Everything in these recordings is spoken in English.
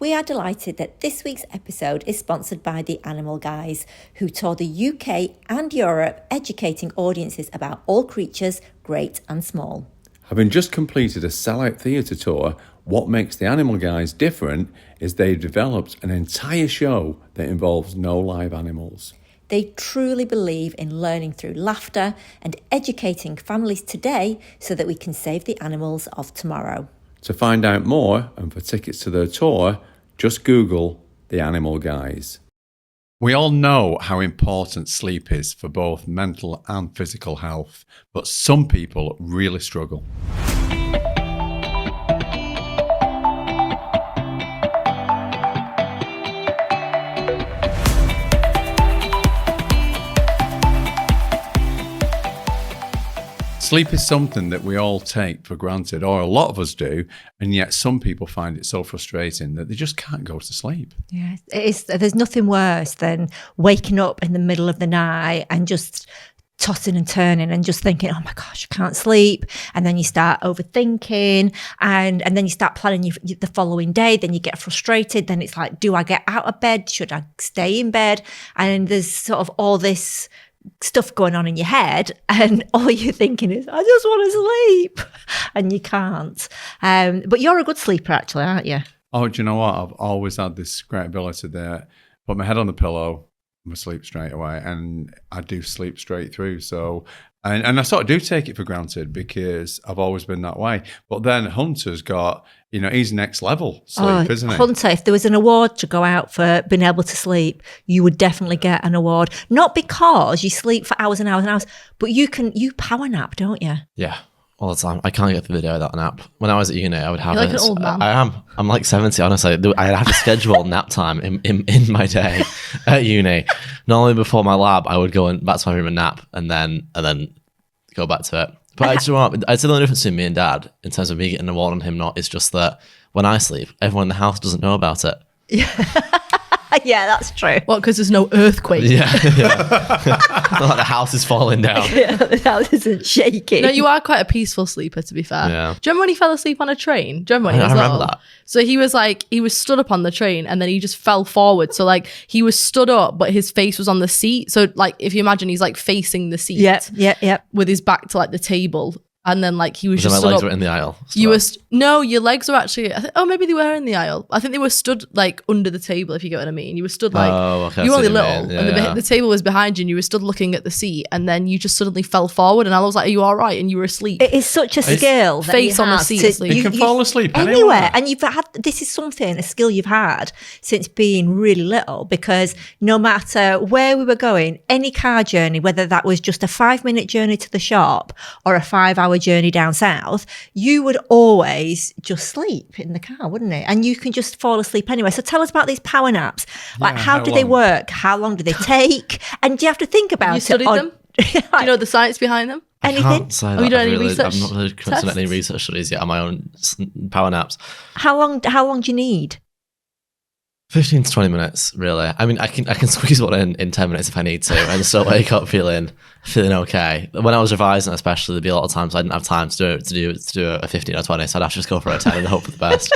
We are delighted that this week's episode is sponsored by the Animal Guys, who tour the UK and Europe educating audiences about all creatures, great and small. Having just completed a sellout theatre tour, what makes the Animal Guys different is they've developed an entire show that involves no live animals. They truly believe in learning through laughter and educating families today so that we can save the animals of tomorrow. To find out more and for tickets to their tour, just Google The Animal Guys. We all know how important sleep is for both mental and physical health, but some people really struggle. Sleep is something that we all take for granted, or a lot of us do, and yet some people find it so frustrating that they just can't go to sleep. Yeah, it is. There's nothing worse than waking up in the middle of the night and just tossing and turning and just thinking, oh my gosh, I can't sleep. And then you start overthinking and then you start planning the following day. Then you get frustrated. Then it's like, do I get out of bed? Should I stay in bed? And there's sort of all this stuff going on in your head, and all you're thinking is, I just want to sleep, and you can't. But you're a good sleeper, actually, aren't you? Oh, do you know what? I've always had this great ability there. Put my head on the pillow, I'm asleep straight away, and I do sleep straight through. So, and I sort of do take it for granted because I've always been that way. But then Hunter's got, he's next level sleep, isn't he? Hunter, if there was an award to go out for being able to sleep, you would definitely get an award. Not because you sleep for hours and hours and hours, but you power nap, don't you? Yeah, all the time. I can't get through the day without a nap. When I was at uni, I would have You're like an old man. I am. I'm like 70, honestly. I'd have to schedule nap time in my day at uni. Normally before my lab, I would go back to my room and nap and then go back to it. But I'd say the only difference between me and Dad, in terms of me getting an award and him not, is just that when I sleep, everyone in the house doesn't know about it. Yeah, that's true. What, because there's no earthquake? Yeah. Not like the house is falling down. Yeah, the house isn't shaking. No, you are quite a peaceful sleeper, to be fair. Yeah. Do you remember when he fell asleep on a train? Do you remember when he was remember little? that. So he was stood up on the train and then he just fell forward. So he was stood up, but his face was on the seat. So if you imagine, he's facing the seat. Yeah. With his back to the table. And then he was just my stood legs up. were in the aisle. No, your legs were actually. Maybe they were in the aisle. I think they were stood under the table. If you get what I mean, you were stood okay, you were only little, and the table was behind you, and you were stood looking at the seat, and then you just suddenly fell forward, and I was like, "Are you all right?" And you were asleep. It is such a skill. Face on the seat. You can fall asleep anywhere, and you've had this is a skill you've had since being really little, because no matter where we were going, any car journey, whether that was just a 5-minute journey to the shop or a 5-hour journey down south, you would always just sleep in the car, wouldn't it? And you can just fall asleep anyway. So tell us about these power naps. How do they work? How long do they take? And do you have to think about you studied them? Do you know the science behind them? Anything? Can't say Have you done any research? I've not really conducted any research studies yet on my own power naps. How long do you need? 15 to 20 minutes, really. I mean, I can squeeze one in 10 minutes if I need to, and still wake up feeling okay. When I was revising, especially, there'd be a lot of times I didn't have time to do a 15 or 20, so I'd have to just go for a 10 and hope for the best.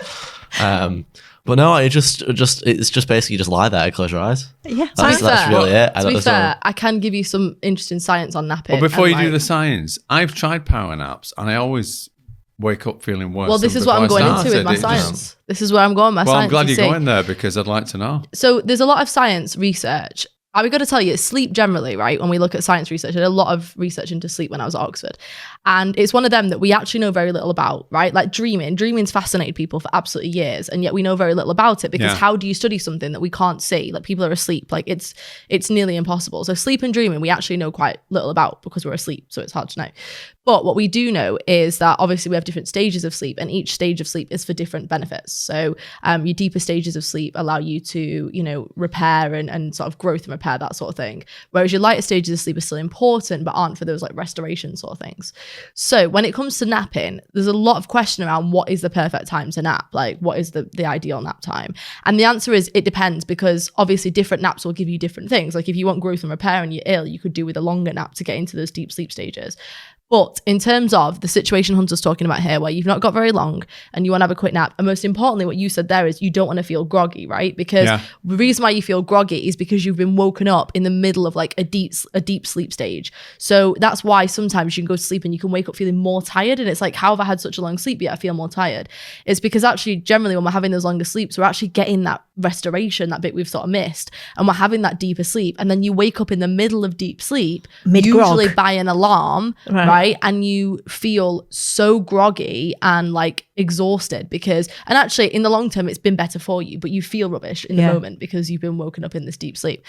But no, it's just basically just lie there and close your eyes. Yeah, that's really it. To be fair, I can give you some interesting science on napping. Well, before you do the science, I've tried power naps, and I always wake up feeling worse. Well, this is what I'm going into with my science. This is where I'm going. Well, I'm glad you're going there because I'd like to know. So there's a lot of science research. I got to tell you, sleep generally, right? When we look at science research, I did a lot of research into sleep when I was at Oxford. And it's one of them that we actually know very little about, right? Like dreaming's fascinated people for absolutely years. And yet we know very little about it because how do you study something that we can't see? Like people are asleep, it's nearly impossible. So sleep and dreaming, we actually know quite little about because we're asleep. So it's hard to know. But what we do know is that obviously we have different stages of sleep and each stage of sleep is for different benefits. So your deeper stages of sleep allow you to, repair and sort of growth and repair, that sort of thing. Whereas your lighter stages of sleep are still important, but aren't for those restoration sort of things. So when it comes to napping, there's a lot of question around what is the perfect time to nap? Like what is the ideal nap time? And the answer is it depends, because obviously different naps will give you different things. Like if you want growth and repair and you're ill, you could do with a longer nap to get into those deep sleep stages. But in terms of the situation Hunter's talking about here, where you've not got very long and you want to have a quick nap, and most importantly, what you said there is you don't want to feel groggy, right? Because the reason why you feel groggy is because you've been woken up in the middle of like a deep sleep stage. So that's why sometimes you can go to sleep and you can wake up feeling more tired. And it's like, how have I had such a long sleep yet I feel more tired? It's because actually, generally, when we're having those longer sleeps, we're actually getting that restoration, that bit we've sort of missed, and we're having that deeper sleep. And then you wake up in the middle of deep sleep, usually by an alarm, right? And you feel so groggy and like exhausted because, and actually in the long term, it's been better for you, but you feel rubbish in the moment because you've been woken up in this deep sleep.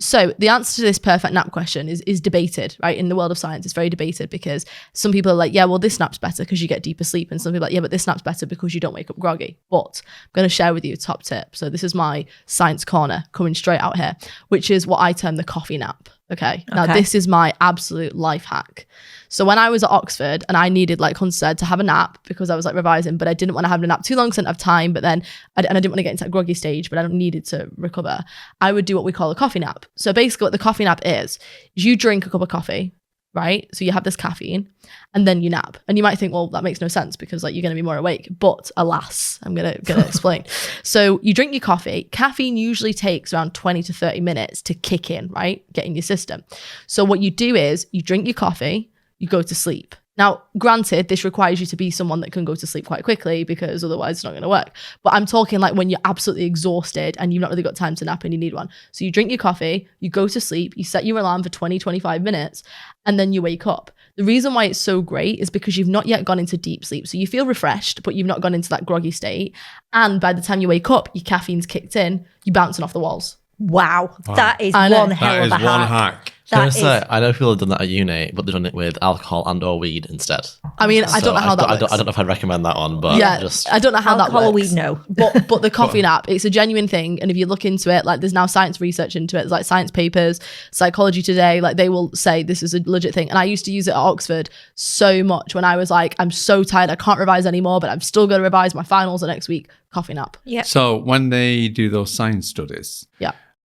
So the answer to this perfect nap question is debated, right? In the world of science, it's very debated because some people are like, yeah, well, this nap's better because you get deeper sleep. And some people are like, yeah, but this nap's better because you don't wake up groggy. But I'm going to share with you a top tip. So this is my science corner coming straight out here, which is what I term the coffee nap. Okay. Now this is my absolute life hack. So when I was at Oxford and I needed, like Hunter said, to have a nap because I was like revising, but I didn't want to have a nap too long because I didn't have time, but then, I didn't want to get into that groggy stage, but I needed to recover. I would do what we call a coffee nap. So basically what the coffee nap is you drink a cup of coffee, right? So you have this caffeine and then you nap. And you might think, well, that makes no sense because like you're going to be more awake. But alas, I'm going to explain. So you drink your coffee. Caffeine usually takes around 20 to 30 minutes to kick in, right? Get in your system. So what you do is you drink your coffee, you go to sleep. Now, granted, this requires you to be someone that can go to sleep quite quickly because otherwise it's not going to work. But I'm talking like when you're absolutely exhausted and you've not really got time to nap and you need one. So you drink your coffee, you go to sleep, you set your alarm for 20, 25 minutes, and then you wake up. The reason why it's so great is because you've not yet gone into deep sleep. So you feel refreshed, but you've not gone into that groggy state. And by the time you wake up, your caffeine's kicked in, you're bouncing off the walls. Wow. That is one hell of a hack. I know people have done that at uni, but they've done it with alcohol and or weed instead. I mean, I don't know how that works. I don't know if I'd recommend that one, but I don't know how that works. Alcohol or weed, no. But the coffee nap, it's a genuine thing. And if you look into it, like there's now science research into it. There's like science papers, Psychology Today, like they will say this is a legit thing. And I used to use it at Oxford so much when I was like, I'm so tired, I can't revise anymore, but I'm still going to revise my finals the next week. Coffee nap. Yeah. So when they do those science studies,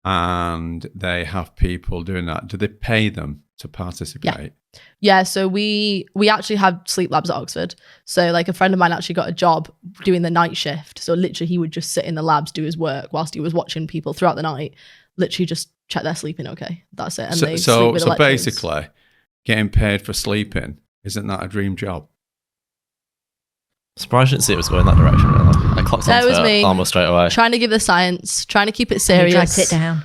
and they have people doing that, do they pay them to participate? Yeah, so we actually have sleep labs at Oxford. So like a friend of mine actually got a job doing the night shift. So literally he would just sit in the labs, do his work whilst he was watching people throughout the night, literally just check they're sleeping okay. That's it. And so basically getting paid for sleeping, isn't that a dream job? Surprised I didn't see it was going that direction, really. I clocked onto it almost straight away. Trying to give the science, trying to keep it serious. He drags it down.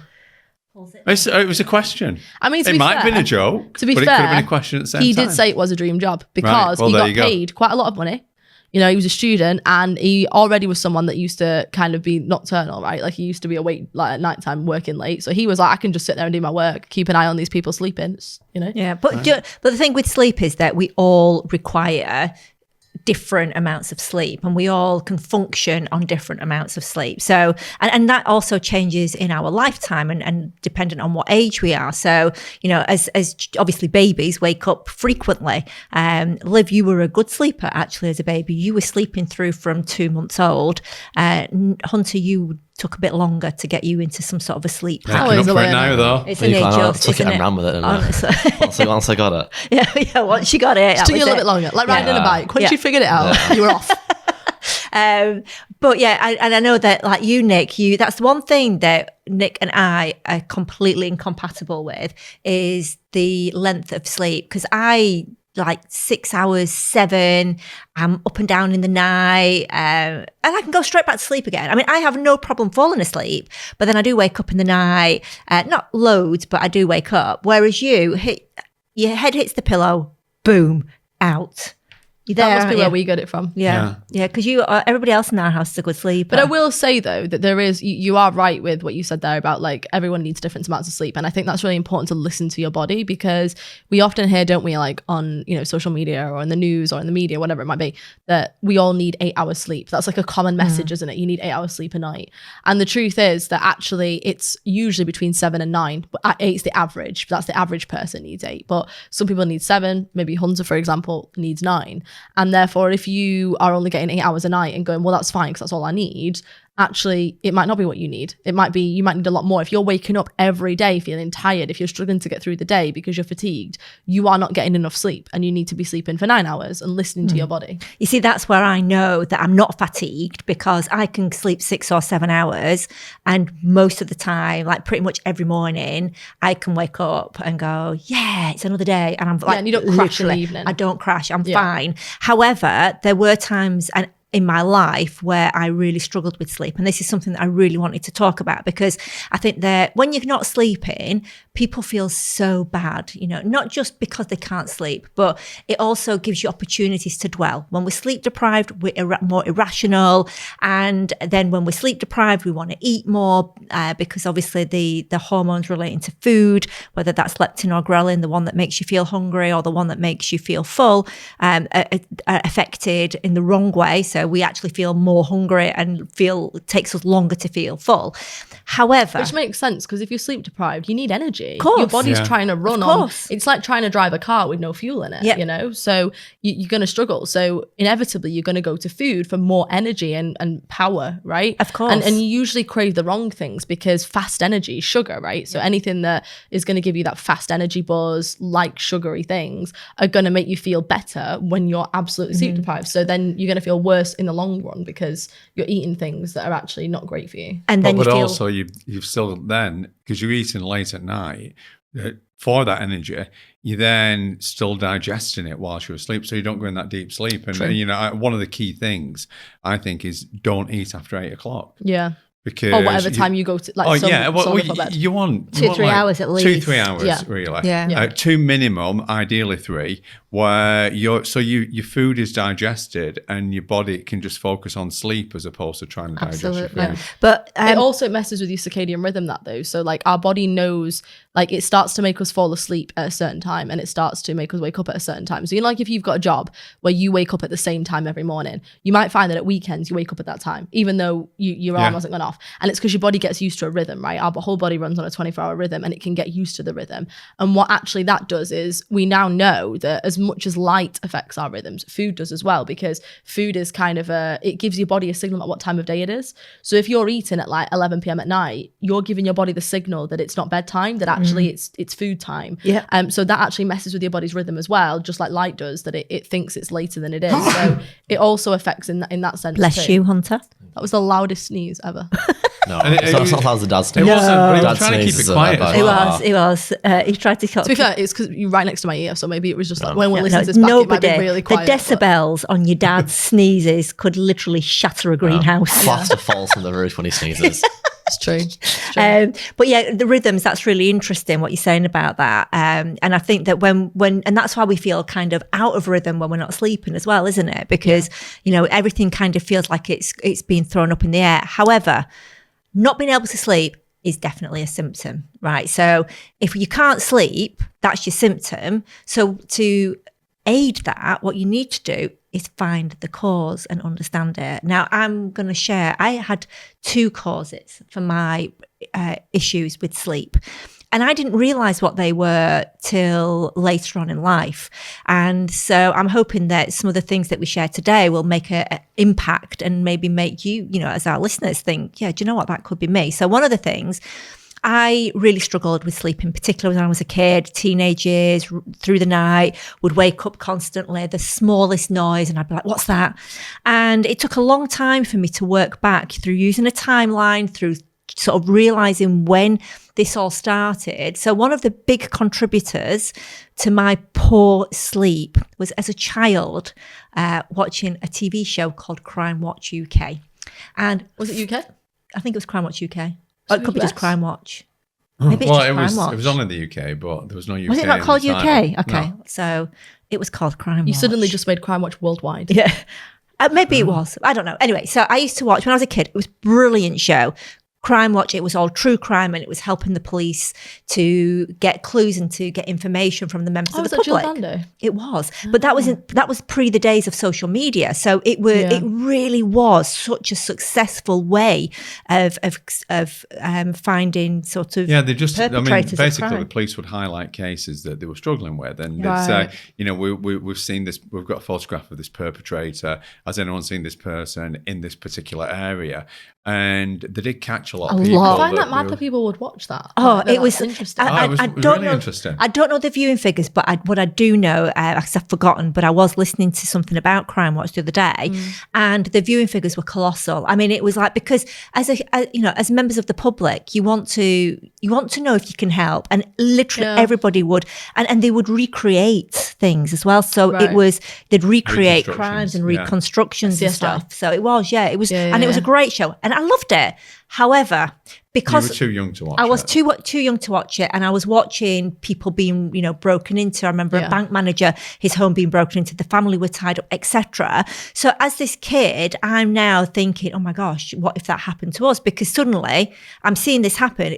It was a question. I mean, it might have been a joke, to be but fair, it could have been a question at the same time. He did say it was a dream job because he got paid quite a lot of money. You know, he was a student and he already was someone that used to kind of be nocturnal, right? Like he used to be awake like at nighttime working late. So he was like, I can just sit there and do my work, keep an eye on these people sleeping, you know? Yeah, but the thing with sleep is that we all require different amounts of sleep and we all can function on different amounts of sleep. So, and that also changes in our lifetime and dependent on what age we are. So, you know, as obviously babies wake up frequently. Liv, you were a good sleeper actually as a baby. You were sleeping through from 2 months old. Hunter, you took a bit longer to get you into some sort of a sleep pattern. It's now, though. It's an adjust, took it and ran with it. Once I got it. Yeah, once you got it. It took you a little bit longer, like riding a bike. Once you figured it out, you were off. But yeah, I know that like you, Nick, that's one thing that Nick and I are completely incompatible with is the length of sleep. Because I like 6 hours, 7, I'm up and down in the night, and I can go straight back to sleep again. I mean, I have no problem falling asleep, but then I do wake up in the night, not loads, but I do wake up. Whereas your head hits the pillow, boom, out. That must be where we get it from. Yeah, because everybody else in our house is a good sleeper. But I will say though that there is, you are right with what you said there about like everyone needs different amounts of sleep, and I think that's really important to listen to your body because we often hear, don't we, like on social media or in the news or in the media, whatever it might be, that we all need 8 hours sleep. That's like a common message, isn't it? You need 8 hours sleep a night, and the truth is that actually it's usually between 7 and 9. But 8's the average. That's the average person needs 8, but some people need 7. Maybe Hunter, for example, needs 9. And therefore, if you are only getting 8 hours a night and going, well, that's fine because that's all I need, actually it might not be what you need. It might be, you might need a lot more. If you're waking up every day feeling tired, if you're struggling to get through the day because you're fatigued, you are not getting enough sleep, and you need to be sleeping for 9 hours and listening to your body. You see, that's where I know that I'm not fatigued, because I can sleep 6 or 7 hours, and most of the time, like pretty much every morning, I can wake up and go, yeah, it's another day, and I'm like, and you don't crash in the literally, evening. I don't crash, I'm fine. However, there were times in my life where I really struggled with sleep, and this is something that I really wanted to talk about, because I think that when you're not sleeping, people feel so bad, you know, not just because they can't sleep, but it also gives you opportunities to dwell. When we're sleep deprived, we're more irrational, and then when we're sleep deprived, we want to eat more, because obviously the hormones relating to food, whether that's leptin or ghrelin, the one that makes you feel hungry or the one that makes you feel full, are affected in the wrong way. So we actually feel more hungry and it takes us longer to feel full. However, which makes sense, because if you're sleep deprived, you need energy. Of course. Your body's Yeah. trying to run Of on. course. It's like trying to drive a car with no fuel in it, Yep. you know? So you're going to struggle. So inevitably, you're going to go to food for more energy and power, right? Of course. And you usually crave the wrong things, because fast energy, sugar, right? So anything that is going to give you that fast energy buzz, like sugary things, are going to make you feel better when you're absolutely sleep deprived. So then you're going to feel worse in the long run, because you're eating things that are actually not great for you. and then But you feel also you've still then, because you're eating late at night, for that energy, you're then still digesting it whilst you're asleep, so you don't go in that deep sleep. And True. you know, one of the key things I think is don't eat after 8 o'clock. Yeah. Because Or whatever time you go to, like, before bed. you want 2-3 hours at least. 2-3 hours, Yeah. really. Yeah. 2 minimum, ideally 3, where your food is digested and your body can just focus on sleep as opposed to trying to digest your absolutely. food. But It also messes with your circadian rhythm, that though. So like our body knows, like it starts to make us fall asleep at a certain time, and it starts to make us wake up at a certain time. So you know, like if you've got a job where you wake up at the same time every morning, you might find that at weekends you wake up at that time, even though your alarm hasn't gone off. And it's because your body gets used to a rhythm, right? Our whole body runs on a 24-hour rhythm, and it can get used to the rhythm. And what actually that does is we now know that as much as light affects our rhythms, food does as well, because food is kind of it gives your body a signal about what time of day it is. So if you're eating at like 11 p.m. at night, you're giving your body the signal that it's not bedtime, that actually it's food time. Yeah. So that actually messes with your body's rhythm as well, just like light does, that it thinks it's later than it is. So it also affects in that sense. bless too. you, Hunter. That was the loudest sneeze ever. No, And it's not how the dad's It wasn't, but he was Dad trying to keep it sneezes quiet about- as It was. He tried to To be fair, it's because you're right next to my ear, so maybe it was just like when we're No, listening to this back, it might be nobody. really quiet. The but- decibels on your dad's sneezes could literally shatter a greenhouse. Plaster falls from the roof when he sneezes. It's true. It's true. But yeah, the rhythms, that's really interesting what you're saying about that. And I think that when and that's why we feel kind of out of rhythm when we're not sleeping as well, isn't it? Because, you know, everything kind of feels like it's being thrown up in the air. However, not being able to sleep is definitely a symptom, right? So if you can't sleep, that's your symptom. So to aid that, what you need to do is find the cause and understand it. Now, I'm going to share, I had 2 causes for my issues with sleep. And I didn't realize what they were till later on in life. And so I'm hoping that some of the things that we share today will make an impact and maybe make you, you know, as our listeners think, yeah, do you know what, that could be me. So one of the things, I really struggled with sleep, in particular when I was a kid, teenage years, through the night, would wake up constantly, the smallest noise, and I'd be like, what's that? And it took a long time for me to work back through using a timeline, through sort of realizing when this all started. So one of the big contributors to my poor sleep was as a child watching a TV show called Crime Watch UK. And Was it UK? I think it was Crime Watch UK. Or it could be just US? Crime Watch. Maybe it's Well, just it Crime Watch. was on in the UK, but there was no UK. Was it not at called the UK? time. Okay. No. So it was called Crime You Watch. suddenly just made Crime Watch worldwide. Yeah. Maybe it was. I don't know. Anyway, so I used to watch when I was a kid. It was a brilliant show. Crime Watch, it was all true crime, and it was helping the police to get clues and to get information from the members of the public. It was, but that was pre the days of social media, so it really was such a successful way of finding sort of perpetrators basically of crime. the police would highlight cases that they were struggling with, and they'd say, we've seen this, we've got a photograph of this perpetrator. Has anyone seen this person in this particular area? And they did catch a lot of people. I find that mad that people would watch that. It was interesting. I don't really know. Interesting. I don't know the viewing figures, but what I do know, because I've forgotten, but I was listening to something about Crime Watch the other day, and the viewing figures were colossal. I mean, it was like, because as members of the public, you want to know if you can help, and literally everybody would, and they would recreate things as well. So it was, they'd recreate crimes and reconstructions and stuff. So it was, it was, and it was a great show, and I loved it. However, because you were too young to watch I was too young to watch it, and I was watching people being, broken into. I remember a bank manager, his home being broken into, the family were tied up, etc. So as this kid, I'm now thinking, oh my gosh, what if that happened to us? Because suddenly I'm seeing this happen.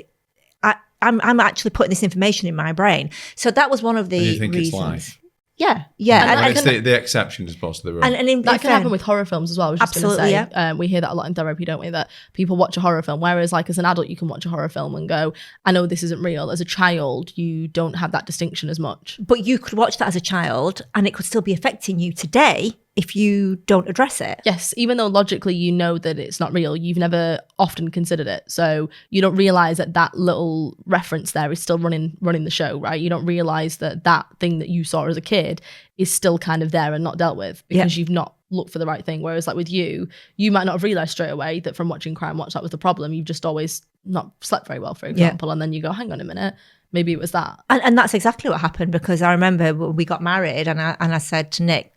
I'm actually putting this information in my brain. So that was one of the reasons. It's life. Yeah. And it's the exception as opposed to the rule. And that can happen with horror films as well. I was just going to say, yeah. We hear that a lot in therapy, don't we? That people watch a horror film, whereas like as an adult, you can watch a horror film and go, I know this isn't real. As a child, you don't have that distinction as much. But you could watch that as a child, and it could still be affecting you today if you don't address it. Yes, even though logically you know that it's not real, you've never often considered it. So you don't realise that little reference there is still running the show, right? You don't realise that thing that you saw as a kid is still kind of there and not dealt with because you've not looked for the right thing. Whereas like with you might not have realised straight away that from watching Crime Watch that was the problem. You've just always not slept very well, for example. And then you go, hang on a minute, maybe it was that. And that's exactly what happened, because I remember we got married, and I said to Nick,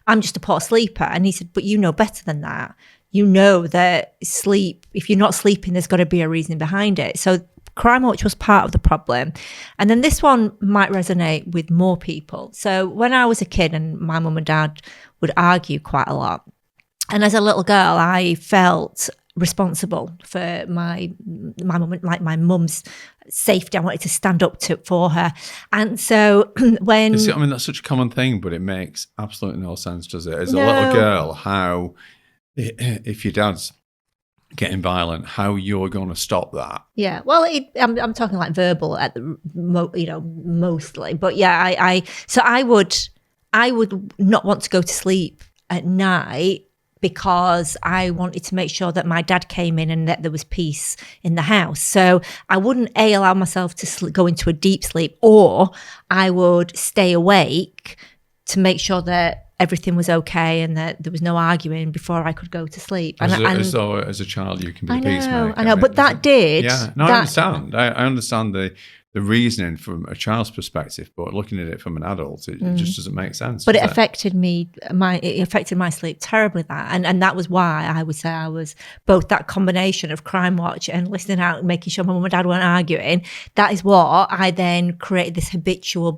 I'm just a poor sleeper. And he said, but you know better than that. You know that sleep, if you're not sleeping, there's got to be a reason behind it. So Crime Watch was part of the problem. And then this one might resonate with more people. So when I was a kid, and my mum and dad would argue quite a lot, and as a little girl, I felt responsible for my mum, like my mum's safety. I wanted to stand up for her. And so when... that's such a common thing, but it makes absolutely no sense, does it? As a little girl, how, if your dad's getting violent, how you're going to stop that? Yeah, well, I'm talking like verbal at the mostly, but yeah, I would not want to go to sleep at night because I wanted to make sure that my dad came in and that there was peace in the house. So I wouldn't allow myself to go into a deep sleep, or I would stay awake to make sure that everything was okay and that there was no arguing before I could go to sleep. As a child, you can be a peacemaker. I know, but that did. Yeah, no, I understand. I understand the reasoning from a child's perspective, but looking at it from an adult, it just doesn't make sense. But it affected my sleep terribly. And that was why I would say I was both that combination of Crime Watch and listening out and making sure my mum and dad weren't arguing. That is what I then created this habitual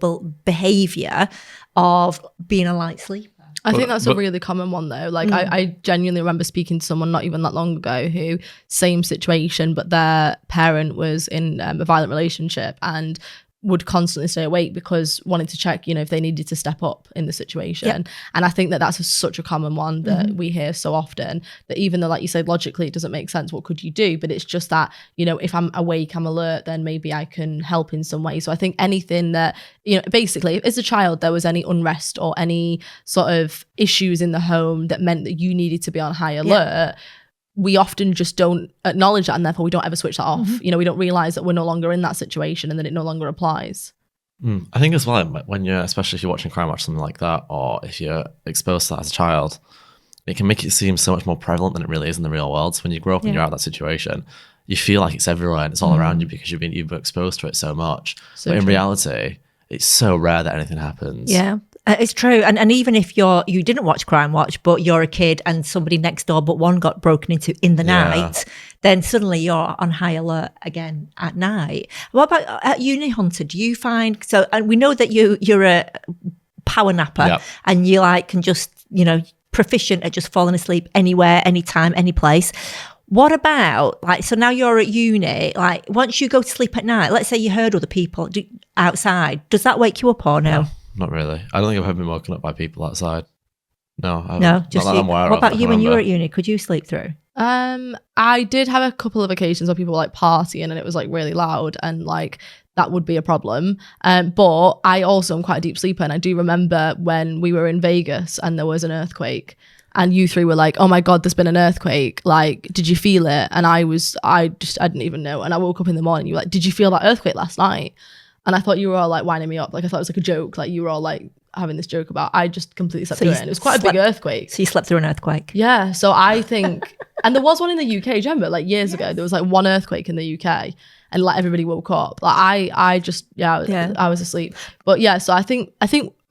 behaviour of being a light sleeper. I think that's a really common one though. Like I genuinely remember speaking to someone not even that long ago who, same situation, but their parent was in a violent relationship and would constantly stay awake because wanting to check, if they needed to step up in the situation. Yep. And I think that that's such a common one that we hear so often, that even though, like you said, logically it doesn't make sense, what could you do? But it's just that, if I'm awake, I'm alert, then maybe I can help in some way. So I think anything that, basically, if as a child there was any unrest or any sort of issues in the home that meant that you needed to be on high alert, we often just don't acknowledge that, and therefore we don't ever switch that off. We don't realize that we're no longer in that situation and that it no longer applies. I think as well, when especially if you're watching Crime Watch, something like that, or if you're exposed to that as a child, it can make it seem so much more prevalent than it really is in the real world. So when you grow up and you're out of that situation, you feel like it's everywhere and it's all around you because you've been exposed to it so much. So but in reality, it's so rare that anything happens. Yeah. It's true. And even if you didn't watch Crime Watch, but you're a kid and somebody next door but one got broken into in the night, then suddenly you're on high alert again at night. What about at uni, Hunter? Do you find, and we know that you're a power napper and you can just, proficient at just falling asleep anywhere, anytime, any place. What about, like, so now you're at uni, like, once you go to sleep at night, let's say you heard other people outside, does that wake you up or no? Not really. I don't think I've ever been woken up by people outside. No, I No, just not that you. I'm aware What of, about I you when you were remember. at uni? Could you sleep through? I did have a couple of occasions where people were like partying and it was like really loud and like that would be a problem. But I also am quite a deep sleeper, and I do remember when we were in Vegas and there was an earthquake. And you three were like, oh my God, there's been an earthquake. Like, did you feel it? And I didn't even know. And I woke up in the morning, you were like, did you feel that earthquake last night? And I thought you were all like winding me up. Like, I thought it was like a joke. Like, you were all like having this joke about, I just completely slept through it. And it was quite a big earthquake. So you slept through an earthquake? Yeah. So I think, and there was one in the UK, do you remember? Like years ago, there was like one earthquake in the UK and like everybody woke up. Like I was asleep. But yeah, so I think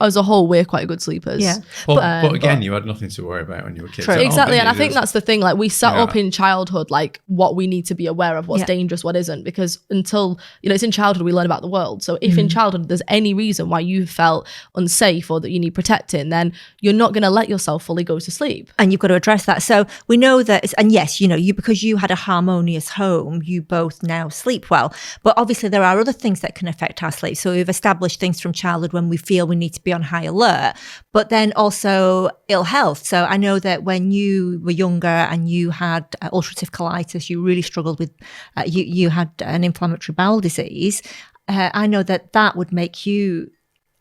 as a whole, we're quite good sleepers. Yeah. But again, you had nothing to worry about when you were kids. True. Exactly. And I It think is- that's the thing. Like we set up in childhood, like what we need to be aware of, what's dangerous, what isn't. Because until, it's in childhood, we learn about the world. So if in childhood there's any reason why you felt unsafe or that you need protecting, then you're not going to let yourself fully go to sleep. And you've got to address that. So we know that, and yes, you because you had a harmonious home, you both now sleep well. But obviously there are other things that can affect our sleep. So we've established things from childhood when we feel we need to be on high alert, but then also ill health. So I know that when you were younger and you had ulcerative colitis, you really struggled with, you had an inflammatory bowel disease. I know that would make you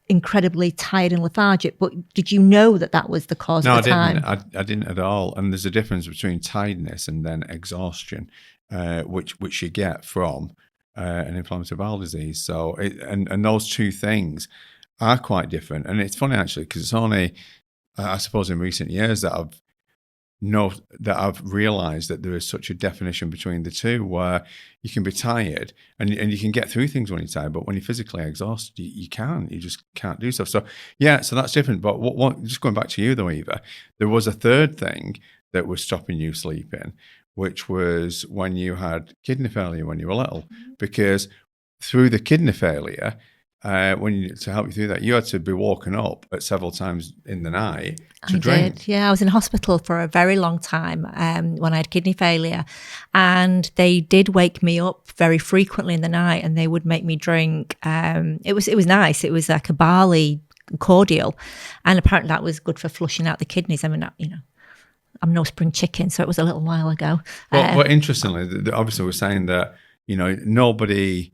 incredibly tired and lethargic, but did you know that was the cause at the time? No, I didn't at all. And there's a difference between tiredness and then exhaustion, which you get from an inflammatory bowel disease. So, and those two things are quite different. And it's funny actually, because it's only, I suppose, in recent years that I've realised that there is such a definition between the two, where you can be tired and you can get through things when you're tired, but when you're physically exhausted, you just can't do stuff. So yeah, so that's different. But what just going back to you though, Eva, there was a third thing that was stopping you sleeping, which was when you had kidney failure when you were little, because through the kidney failure, to help you through that, you had to be woken up at several times in the night to drink. Did. Yeah, I was in hospital for a very long time when I had kidney failure, and they did wake me up very frequently in the night, and they would make me drink. It was nice. It was like a barley cordial, and apparently that was good for flushing out the kidneys. I mean, I'm no spring chicken, so it was a little while ago. Well, interestingly, obviously we're saying that nobody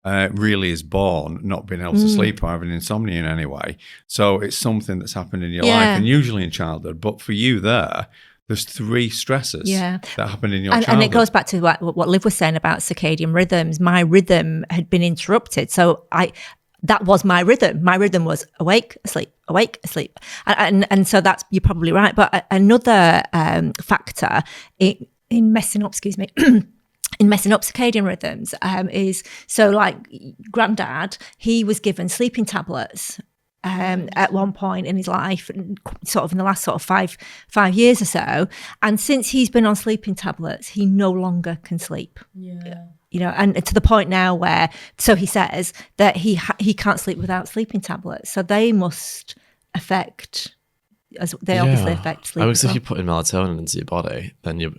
really is born not being able to sleep or having insomnia in any way. So it's something that's happened in your life, and usually in childhood. But for you there's three stresses that happened in your childhood. And it goes back to what Liv was saying about circadian rhythms. My rhythm had been interrupted. So that was my rhythm. My rhythm was awake, asleep, awake, asleep. And so that's, you're probably right. But another factor in messing up, in messing up circadian rhythms is, so like Granddad, he was given sleeping tablets at one point in his life, sort of in the last sort of five years or so. And since he's been on sleeping tablets, he no longer can sleep. Yeah. And to the point now where, so he says that he can't sleep without sleeping tablets. So they must affect, obviously affect sleep. I guess if you put in melatonin into your body, then your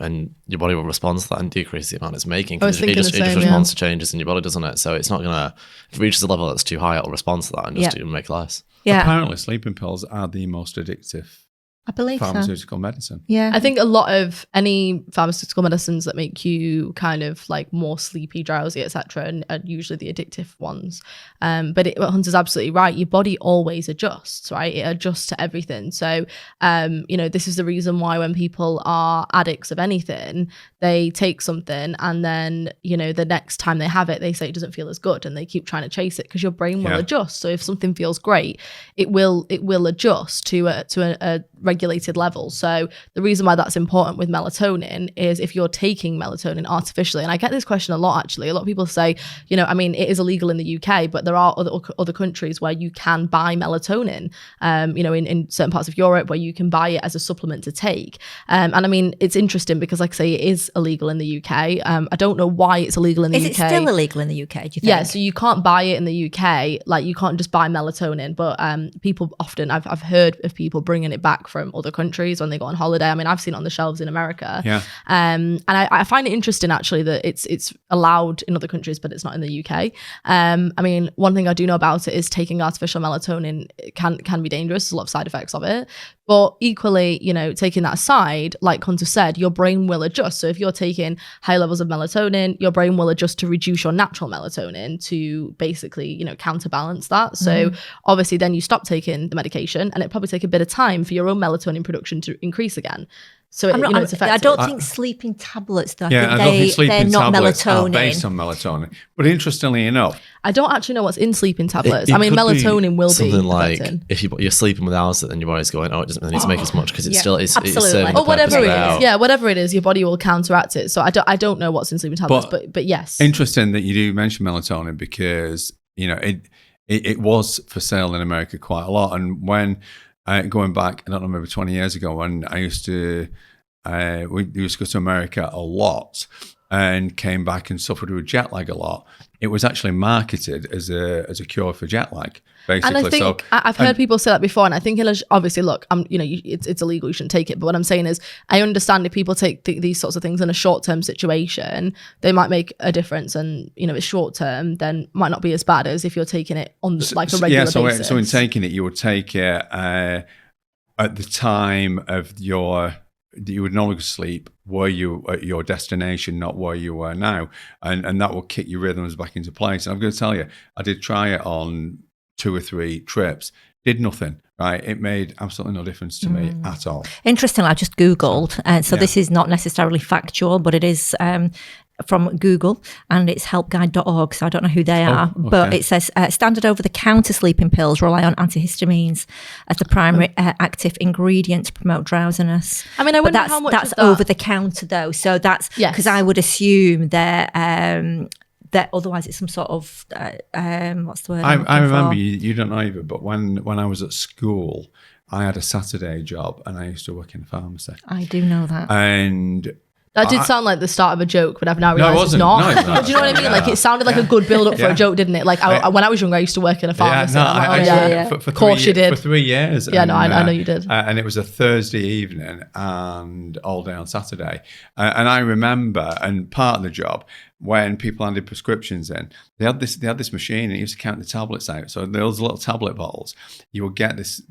body will respond to that and decrease the amount it's making. I was thinking it just the same, responds to changes in your body, doesn't it? So it's not gonna, if it reaches a level that's too high, it'll respond to that and just make less. Yeah. Apparently, sleeping pills are the most addictive I believe pharmaceutical medicine. Yeah. I think a lot of any pharmaceutical medicines that make you kind of like more sleepy, drowsy, etc., are usually the addictive ones. But Hunter's absolutely right. Your body always adjusts, right? It adjusts to everything. So, this is the reason why when people are addicts of anything, they take something and then, the next time they have it, they say it doesn't feel as good and they keep trying to chase it because your brain will adjust. So if something feels great, it will adjust to a regulated level. So the reason why that's important with melatonin is if you're taking melatonin artificially, and I get this question a lot actually. A lot of people say, it is illegal in the UK, but there are other countries where you can buy melatonin, in certain parts of Europe where you can buy it as a supplement to take. And it's interesting because, like I say, it is illegal in the UK. I don't know why it's illegal in the UK. Is it still illegal in the UK, do you think? Yeah, so you can't buy it in the UK. Like, you can't just buy melatonin, but people often, I've heard of people bringing it back from from other countries when they go on holiday. I mean, I've seen it on the shelves in America. Yeah. And I find it interesting actually that it's allowed in other countries, but it's not in the UK. I mean, one thing I do know about it is taking artificial melatonin can be dangerous. There's a lot of side effects of it. But equally, you know, taking that aside, like Hunter said, your brain will adjust. So if you're taking high levels of melatonin, your brain will adjust to reduce your natural melatonin to basically, you know, counterbalance that. So obviously then you stop taking the medication and it probably take a bit of time for your own melatonin production to increase again. So it's effective. I don't think sleeping tablets, though. Yeah, I don't think they're sleeping not tablets are melatonin. based on melatonin. But interestingly enough, I don't actually know what's in sleeping tablets. It I mean, could be melatonin will be something like affecting. if you're sleeping without it, then your body's going, oh, it doesn't really need to make as much because it's still it's absolutely. serving the Or whatever purpose it now. is. Yeah, whatever it is, your body will counteract it. So I don't know what's in sleeping tablets, but yes. interesting that you do mention melatonin because, you know, it was for sale in America quite a lot. And when going back, I don't know, maybe 20 years ago, when I used to, we used to go to America a lot and came back and suffered with jet lag a lot. It was actually marketed as a cure for jet lag, basically. And I think I've heard people say that before, and I think obviously, look, it's illegal, you shouldn't take it. But what I'm saying is, I understand if people take these sorts of things in a short-term situation, they might make a difference, and you know, it's short-term, then might not be as bad as if you're taking it on like a regular basis. So in taking it, you would take it at the time of you would no longer sleep were you at your destination, not where you were now, and that will kick your rhythms back into place. And I'm going to tell you, I did try it on 2 or 3 trips, did nothing. Right, it made absolutely no difference to me at all. Interestingly, I just Googled, this is not necessarily factual, but it is from Google, and it's helpguide.org, so I don't know who they are, but it says standard over-the-counter sleeping pills rely on antihistamines as the primary active ingredient to promote drowsiness. I mean, I wonder how much that's of that... over-the-counter though, so that's because I would assume that otherwise it's some sort of what's the word? I remember you don't know either, but when I was at school, I had a Saturday job and I used to work in a pharmacy. I do know that. And that did sound like the start of a joke, but I've now realised it's not. No, it's not. Do you know what I mean? Like, it sounded like a good build-up for a joke, didn't it? Like, when I was younger, I used to work in a pharmacy. For of course you did. For 3 years. Yeah, no, I know you did. And it was a Thursday evening and all day on Saturday. And I remember, and part of the job, when people handed prescriptions in, they had this machine and it used to count the tablets out. So those little tablet bottles, you would get this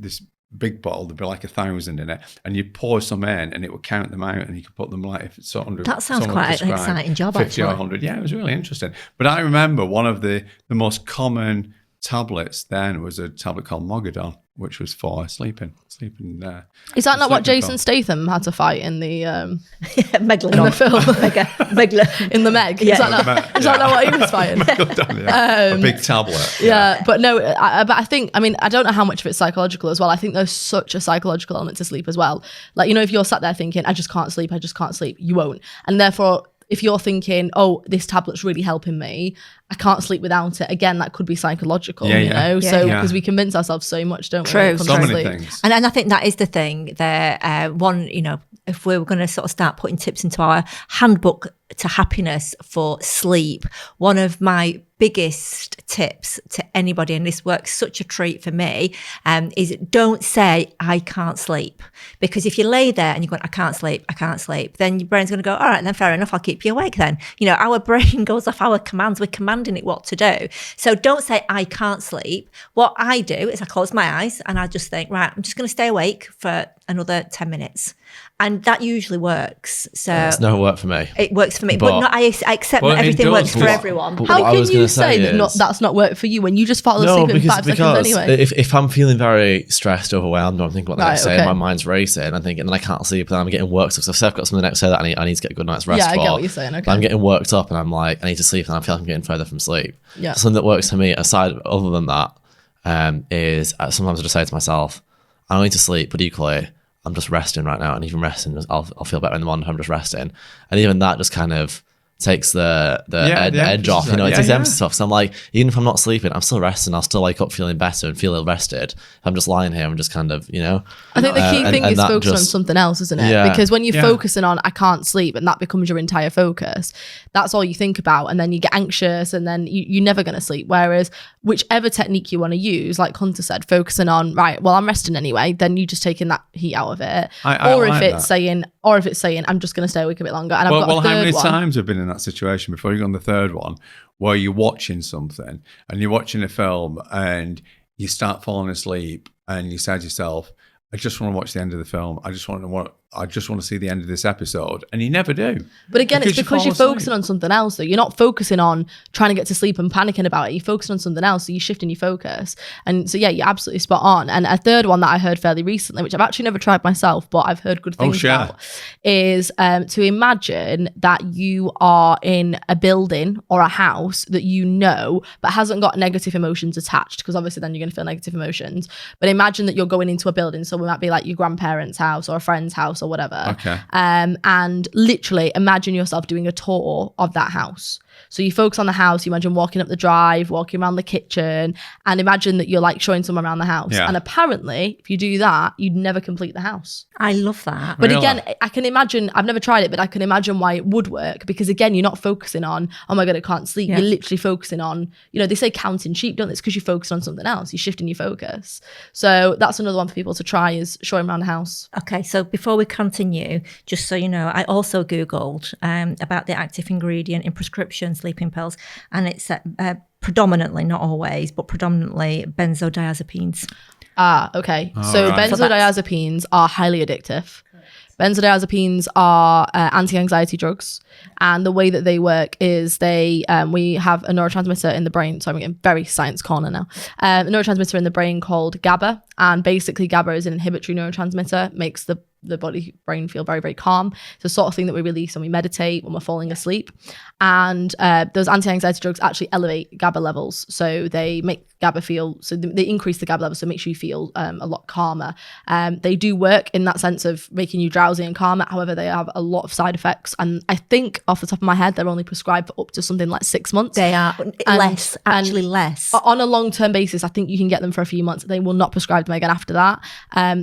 big bottle, there'd be like 1,000 in it, and you'd pour some in and it would count them out, and you could put them like if it's 100. That sounds quite an exciting job, 50 actually. or 100. Yeah, it was really interesting. But I remember one of the most common tablets then was a tablet called Mogadon, which was for sleeping. Is that not what Jason Statham had to fight in the Megalon in the film? Megalon. In the Meg? Yeah. Is that not what he was fighting? A big tablet. Yeah, but no, but I think, I mean, I don't know how much of it's psychological as well. I think there's such a psychological element to sleep as well. Like, you know, if you're sat there thinking, I just can't sleep, you won't. And therefore, if you're thinking, oh, this tablet's really helping me, I can't sleep without it. Again, that could be psychological, you know? So, because we convince ourselves so much, don't we? True. So many things. And I think that is the thing there. One, you know, if we were going to sort of start putting tips into our handbook to happiness for sleep, one of my biggest tips to anybody, and this works such a treat for me, is don't say, I can't sleep. Because if you lay there and you're going, I can't sleep, then your brain's going to go, all right, then fair enough, I'll keep you awake then. You know, our brain goes off our commands. We're commanding it what to do. So don't say, I can't sleep. What I do is I close my eyes and I just think, right, I'm just going to stay awake for another 10 minutes. And that usually works. So it's never worked for me. It works for me. But not, I accept that everything works for everyone. How can you say that that's not worked for you when you just fall asleep in 5 seconds anyway? If I'm feeling very stressed, overwhelmed, I'm thinking what the next day, my mind's racing, I'm thinking, and I can't sleep, and I'm getting worked up. So if I've got something the next day that I need to get a good night's rest for. Yeah, I get what you're saying. Okay. I'm getting worked up, and I'm like, I need to sleep, and I feel like I'm getting further from sleep. Yeah. Something that works for me, other than that, is sometimes I just say to myself, I don't need to sleep, but equally, I'm just resting right now, and even resting, I'll feel better in the morning if I'm just resting. And even that just kind of takes the Yeah, the edge off. emphasis You know, out. it Yeah, takes the yeah. emphasis off. So I'm like, even if I'm not sleeping, I'm still resting. I'll still wake up feeling better and feel rested. If I'm just lying here, I'm just kind of, you know. I think the key thing and is that focusing on just- something else, isn't it? Yeah. Because when you're Yeah. focusing on I can't sleep and that becomes your entire focus, that's all you think about, and then you get anxious and then you're never going to sleep. Whereas whichever technique you want to use, like Hunter said, focusing on, right, well, I'm resting anyway, then you're just taking that heat out of it. I or if like it's that. saying I'm just going to stay awake a bit longer. And Well, I've got a how third many one. times have been in that situation before you go on the third one, where you're watching something and you're watching a film and you start falling asleep and you say to yourself, I just want to watch the end of the film. I just want to see the end of this episode, and you never do. But again, it's you because fall you're asleep. focusing on something else, though. You're not focusing on trying to get to sleep and panicking about it. You're focusing on something else, so you're shifting your focus. And so, yeah, you're absolutely spot on. And a third one that I heard fairly recently, which I've actually never tried myself, but I've heard good things about, is to imagine that you are in a building or a house that you know, but hasn't got negative emotions attached, because obviously then you're going to feel negative emotions. But imagine that you're going into a building, so it might be like your grandparents' house or a friend's house or whatever. Okay. And literally imagine yourself doing a tour of that house. So you focus on the house, you imagine walking up the drive, walking around the kitchen, and imagine that you're like showing someone around the house. Yeah. And apparently, if you do that, you'd never complete the house. I love that. But Really? again, I can imagine, I've never tried it, but I can imagine why it would work, because again, you're not focusing on, oh my God, I can't sleep. Yeah. You're literally focusing on, you know, they say counting sheep, don't they? It's because you're focused on something else. You're shifting your focus. So that's another one for people to try, is showing around the house. Okay, so before we continue, just so you know, I also Googled about the active ingredient in prescription sleeping pills, and it's predominantly, not always, but predominantly benzodiazepines. Ah, okay. So right. benzodiazepines are highly addictive. Benzodiazepines are anti-anxiety drugs, and the way that they work is we have a neurotransmitter in the brain. So I'm getting very science corner now. A neurotransmitter in the brain called GABA, and basically GABA is an inhibitory neurotransmitter, makes the brain feel very, very calm. It's the sort of thing that we release when we meditate, when we're falling asleep. And those anti-anxiety drugs actually elevate GABA levels. So they make GABA they increase the GABA levels, so it makes you feel a lot calmer. They do work in that sense of making you drowsy and calmer. However, they have a lot of side effects. And I think off the top of my head, they're only prescribed for up to something like 6 months. They are less. On a long-term basis, I think you can get them for a few months. They will not prescribe them again after that.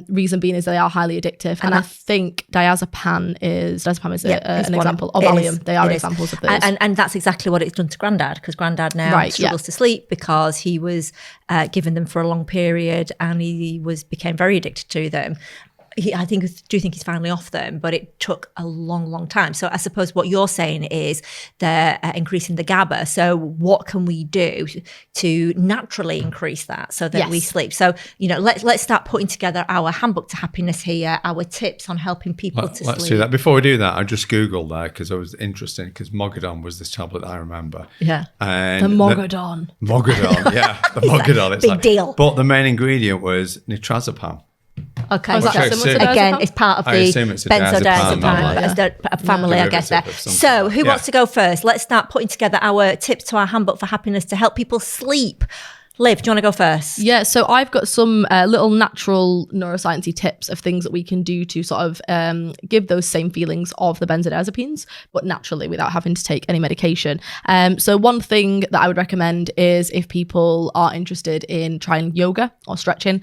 Reason being is they are highly addictive. And I think diazepam is it's an one example. Or Valium, they are examples of this. And that's exactly what it's done to Grandad, because Grandad now struggles to sleep because he was given them for a long period and he became very addicted to them. I do think he's finally off them, but it took a long, long time. So I suppose what you're saying is they're increasing the GABA. So what can we do to naturally increase that so that we sleep? So, you know, let's start putting together our handbook to happiness here, our tips on helping people to sleep. Let's do that. Before we do that, I just Googled that because I was interested, because Mogadon was this tablet that I remember. Yeah. And the Mogadon. Mogadon, yeah. The Mogadon. It's Big deal. But the main ingredient was nitrazepam. Okay, is that Okay, similar to so- again, diazepam? it's part of I the assume it's a benzodiazepine diazepam family, I guess. Derivative of some So, sort. who Yeah. wants to go first? Let's start putting together our tips to our handbook for happiness to help people sleep. Liv, do you want to go first? Yeah, so I've got some little natural neuroscience-y tips of things that we can do to sort of give those same feelings of the benzodiazepines, but naturally without having to take any medication. So one thing that I would recommend is if people are interested in trying yoga or stretching,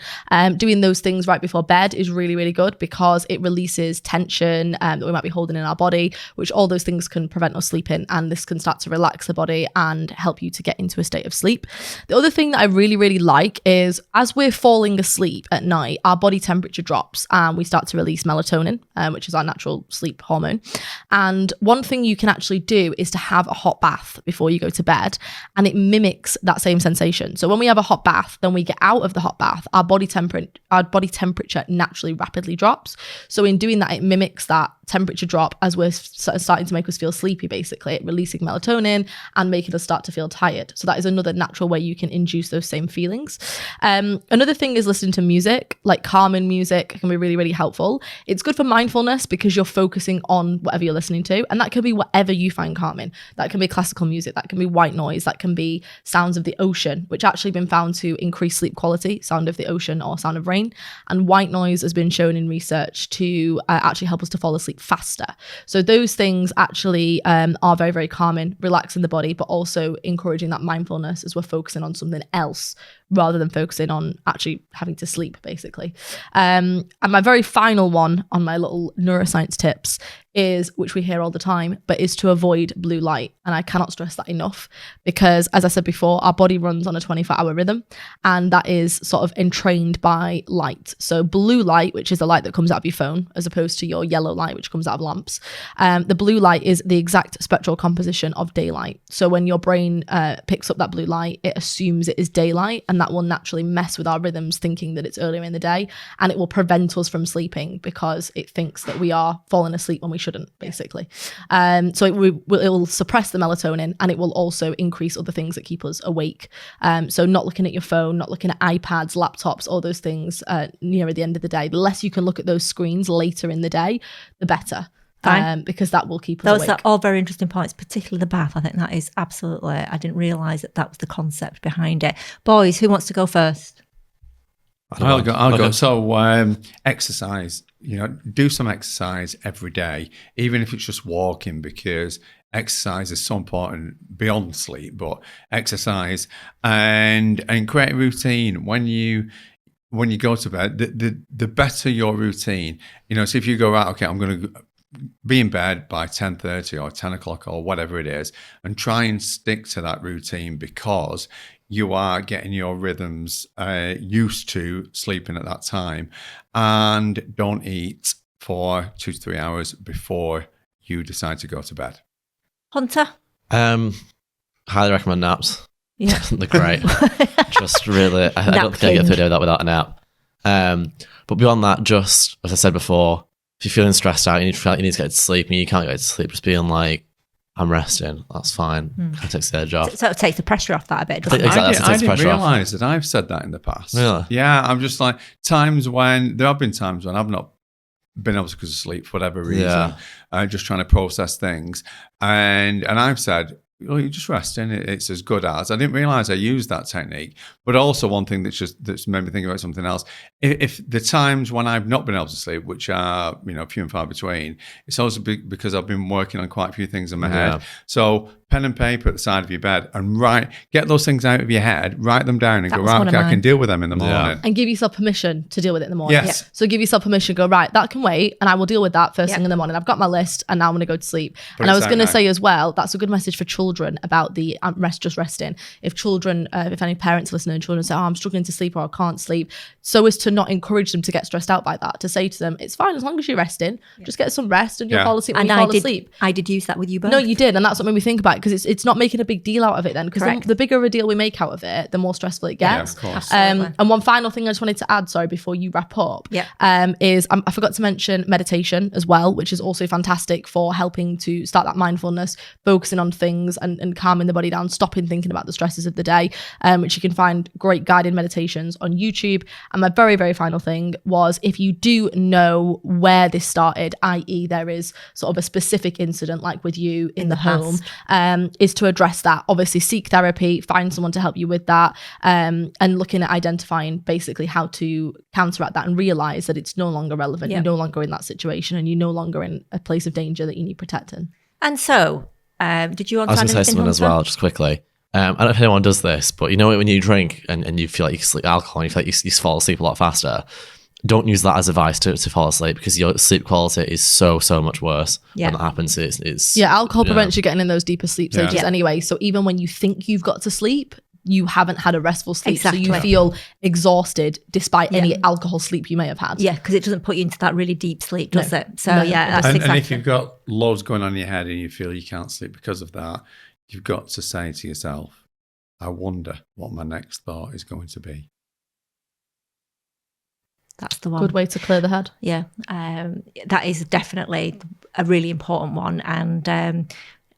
doing those things right before bed is really, really good, because it releases tension that we might be holding in our body, which all those things can prevent us sleeping, and this can start to relax the body and help you to get into a state of sleep. The other thing that I really, really like is as we're falling asleep at night, our body temperature drops and we start to release melatonin, which is our natural sleep hormone. And one thing you can actually do is to have a hot bath before you go to bed, and it mimics that same sensation. So when we have a hot bath, then we get out of the hot bath, our body temperature naturally rapidly drops. So in doing that, it mimics that temperature drop as we're starting to make us feel sleepy, basically, releasing melatonin and making us start to feel tired. So that is another natural way you can induce those same feelings. Another thing is listening to music, like calming music can be really, really helpful. It's good for mindfulness because you're focusing on whatever you're listening to, and that can be whatever you find calming. That can be classical music, that can be white noise, that can be sounds of the ocean, which actually been found to increase sleep quality, sound of the ocean or sound of rain. And white noise has been shown in research to actually help us to fall asleep faster. So those things actually are very, very calming, relaxing the body, but also encouraging that mindfulness as we're focusing on something else rather than focusing on actually having to sleep, basically. And my very final one on my little neuroscience tips is, which we hear all the time, but is to avoid blue light. And I cannot stress that enough because, as I said before, our body runs on a 24-hour rhythm, and that is sort of entrained by light. So blue light, which is the light that comes out of your phone, as opposed to your yellow light, which comes out of lamps. The blue light is the exact spectral composition of daylight. So when your brain picks up that blue light, it assumes it is daylight, and that will naturally mess with our rhythms, thinking that it's earlier in the day, and it will prevent us from sleeping because it thinks that we are falling asleep when we shouldn't, basically. So it will suppress the melatonin, and it will also increase other things that keep us awake. So not looking at your phone, not looking at iPads, laptops, all those things near the end of the day. The less you can look at those screens later in the day, the better. Because that will keep us awake. Those are all very interesting points, particularly the bath. I think that is absolutely, I didn't realise that was the concept behind it. Boys, who wants to go first? I'll go. So exercise, do some exercise every day, even if it's just walking, because exercise is so important beyond sleep, but exercise and create a routine when you go to bed. The better your routine, so if you go, right, okay, I'm going to be in bed by 10:30 or 10 o'clock or whatever it is, and try and stick to that routine, because you are getting your rhythms used to sleeping at that time. And don't eat for 2 to 3 hours before you decide to go to bed. Hunter? Highly recommend naps. Yeah. They're great. Just really, I don't think I get through a day without a nap. But beyond that, just as I said before, if you're feeling stressed out, you need to get to sleep, and you can't get to sleep, just being like, I'm resting, that's fine. Kind of takes the edge off. So it takes the pressure off that a bit, doesn't it? I didn't realise that I've said that in the past. Really? Yeah, I'm just like, there have been times when I've not been able to go to sleep for whatever reason. Just trying to process things. And I've said, well, you're just resting. It's as good as. I didn't realise I used that technique. But also one thing that's made me think about something else. If the times when I've not been able to sleep, which are few and far between, it's also because I've been working on quite a few things in my head. So pen and paper at the side of your bed, and get those things out of your head, write them down, and go, right, okay, I can deal with them in the morning. And give yourself permission to deal with it in the morning. Yes. Yeah. So give yourself permission, go, right, that can wait, and I will deal with that first thing in the morning. I've got my list, and now I'm going to go to sleep. And I was going to say as well, that's a good message for children about the just resting. If children, if any parents listen and children say, I'm struggling to sleep or I can't sleep, so as to not encourage them to get stressed out by that, to say to them, it's fine as long as you're resting, just get some rest and you'll fall asleep when you fall asleep. I did use that with you both. No, you did, and that's what made me think about it, because it's not making a big deal out of it then, because the bigger a deal we make out of it, the more stressful it gets. Yeah, of course. And one final thing I just wanted to add, sorry, before you wrap up, is I forgot to mention meditation as well, which is also fantastic for helping to start that mindfulness, focusing on things and calming the body down, stopping thinking about the stresses of the day, which you can find great guided meditations on YouTube. And my very, very final thing was, if you do know where this started, i.e. there is sort of a specific incident like with you in the home, is to address that. Obviously seek therapy, find someone to help you with that, and looking at identifying basically how to counteract that and realize that it's no longer relevant. You're no longer in that situation, and you're no longer in a place of danger that you need protecting. And so, did you want to I was going to say something as well, just quickly. I don't know if anyone does this, but when you drink and you feel like you can sleep alcohol, and you feel like you fall asleep a lot faster, don't use that as advice to fall asleep, because your sleep quality is so much worse when that happens. It's alcohol prevents you getting in those deeper sleep stages anyway. So even when you think you've got to sleep, you haven't had a restful sleep. Exactly. So you feel exhausted despite any alcohol sleep you may have had. Yeah, because it doesn't put you into that really deep sleep, does it? So that's and, exactly. And if you've got loads going on in your head and you feel you can't sleep because of that, you've got to say to yourself, I wonder what my next thought is going to be. That's the one. Good way to clear the head. Yeah, that is definitely a really important one. And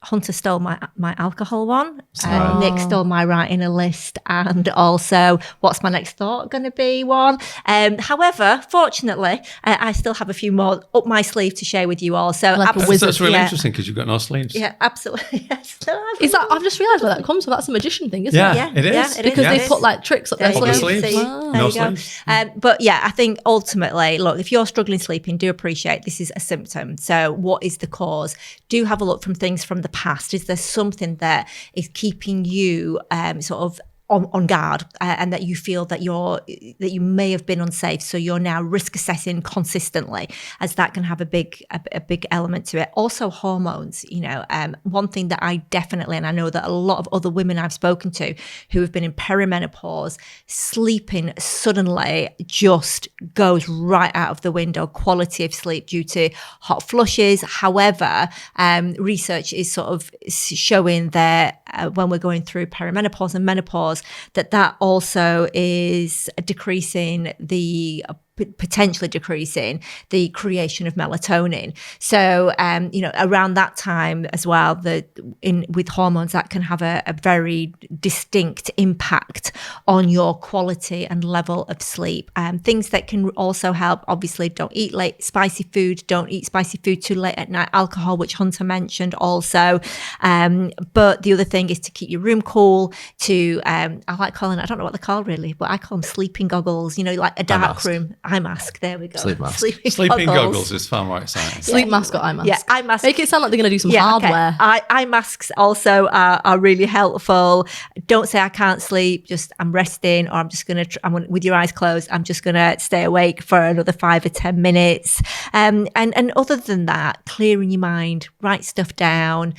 Hunter stole my alcohol one. Sorry. Nick stole my writing a list, and also what's my next thought going to be one. However, fortunately, I still have a few more up my sleeve to share with you all. So Like a That's wizard. really interesting because you've got no sleeves. Yeah, absolutely. Yes. Is that? I've just realised where that comes from. That's a magician thing, isn't Yeah, it? it is. Yeah, it is. Because Yeah. they put like tricks up their There Up the you go. sleeves. sleeves. See? Wow. There No you go. sleeves. But yeah, I think ultimately, look, if you're struggling sleeping, do appreciate this is a symptom. So what is the cause? Do have a look from things from the past. Is there something that is keeping you sort of on guard, and that you feel that you may have been unsafe, so you're now risk assessing consistently, as that can have a big element to it. Also hormones, one thing that I definitely, and I know that a lot of other women I've spoken to who have been in perimenopause, sleeping suddenly just goes right out of the window, quality of sleep due to hot flushes. However, research is sort of showing that when we're going through perimenopause and menopause, that also is decreasing potentially decreasing the creation of melatonin. So, around that time as well, with hormones, that can have a very distinct impact on your quality and level of sleep. Things that can also help, obviously, don't eat spicy food, don't eat spicy food too late at night, alcohol, which Hunter mentioned also. But the other thing is to keep your room cool, I like calling, I don't know what they're called really, but I call them sleeping goggles, like a dark room. Eye mask. There we go. Sleep mask. Sleeping goggles is far more exciting. Sleep mask or eye mask? Yeah, eye mask. Make it sound like they're going to do some hardware. Okay. Eye masks also are really helpful. Don't say I can't sleep, just I'm resting, or I'm just going to, with your eyes closed, I'm just going to stay awake for another 5 or 10 minutes. And other than that, clearing your mind, write stuff down,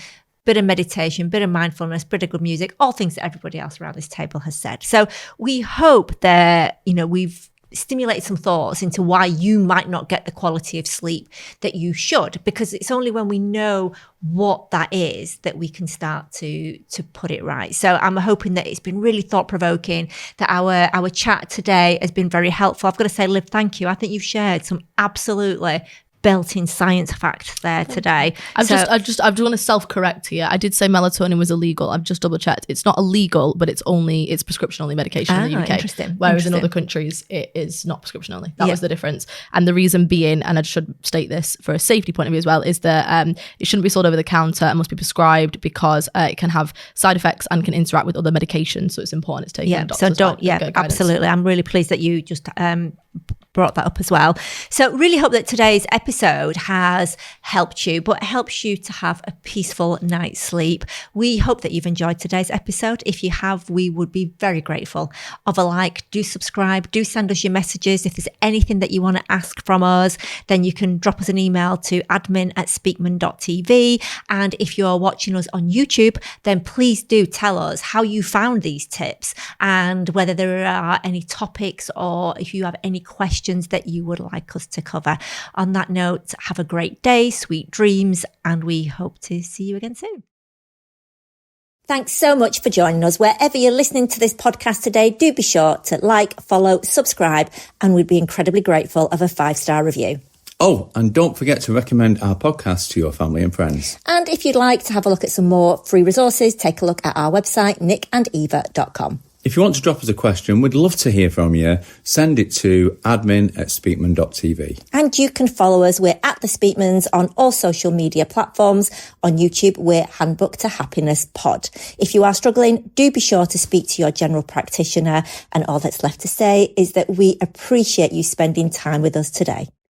bit of meditation, bit of mindfulness, bit of good music, all things that everybody else around this table has said. So we hope that, we've stimulate some thoughts into why you might not get the quality of sleep that you should, because it's only when we know what that is that we can start to put it right. So I'm hoping that it's been really thought-provoking, that our chat today has been very helpful. I've got to say, Liv, thank you. I think you've shared some absolutely built-in science facts there today. I just want to self-correct here. I did say melatonin was illegal. I've just double-checked. It's not illegal, but it's prescription-only medication in the UK. Interesting. Whereas in other countries, it is not prescription-only. That was the difference. And the reason being, and I should state this for a safety point of view as well, is that it shouldn't be sold over the counter and must be prescribed because it can have side effects and can interact with other medications. So it's important it's taken. Yeah. So don't. Yeah. Absolutely. I'm really pleased that you just brought that up as well. So really hope that today's episode has helped you, but helps you to have a peaceful night's sleep. We hope that you've enjoyed today's episode. If you have, we would be very grateful of a like. Do subscribe, do send us your messages. If there's anything that you want to ask from us, then you can drop us an email to admin@speakman.tv. And if you're watching us on YouTube, then please do tell us how you found these tips and whether there are any topics or if you have any questions that you would like us to cover. On that note, have a great day, sweet dreams, and we hope to see you again soon. Thanks so much for joining us. Wherever you're listening to this podcast today, do be sure to like, follow, subscribe, and we'd be incredibly grateful of a 5-star review. Oh, and don't forget to recommend our podcast to your family and friends. And if you'd like to have a look at some more free resources, take a look at our website, nickandeva.com. If you want to drop us a question, we'd love to hear from you. Send it to admin@speakman.tv. And you can follow us. We're at The Speakmans on all social media platforms. On YouTube, we're Handbook to Happiness Pod. If you are struggling, do be sure to speak to your general practitioner. And all that's left to say is that we appreciate you spending time with us today.